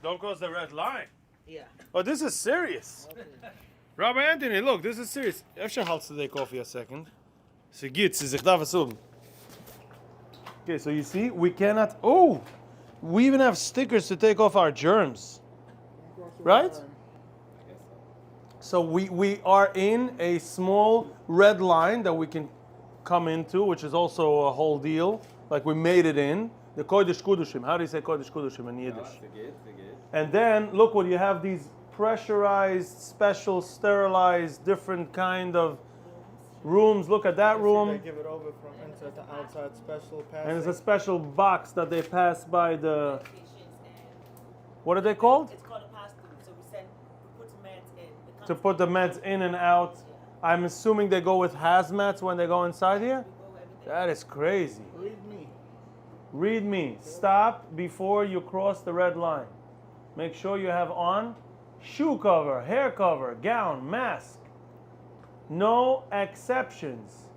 Don't cross the red line. Yeah. Oh, this is serious. Okay. Rabbi Anthony, look, this is serious. Efter halt to take off a second. Sie geht, sie sich darf es um. Okay, so you see, we cannot. Oh, we even have stickers to take off our germs. Right? So we are in a small red line that we can come into, which is also a whole deal. Like we made it in. The Kodesh Kudushim. How do you say Kodesh Kudushim in Yiddish? And then look what you have, these pressurized, special, sterilized, different kind of rooms. Look at that They room. give it over from inside to outside, special passing. And it's a special box that they pass by the, what are they called? It's called a pass-through. So we put the meds in. To put the meds in and out. I'm assuming they go with hazmats when they go inside here? That is crazy. Read me. Read me. Stop before you cross the red line. Make sure you have on shoe cover, hair cover, gown, mask. No exceptions.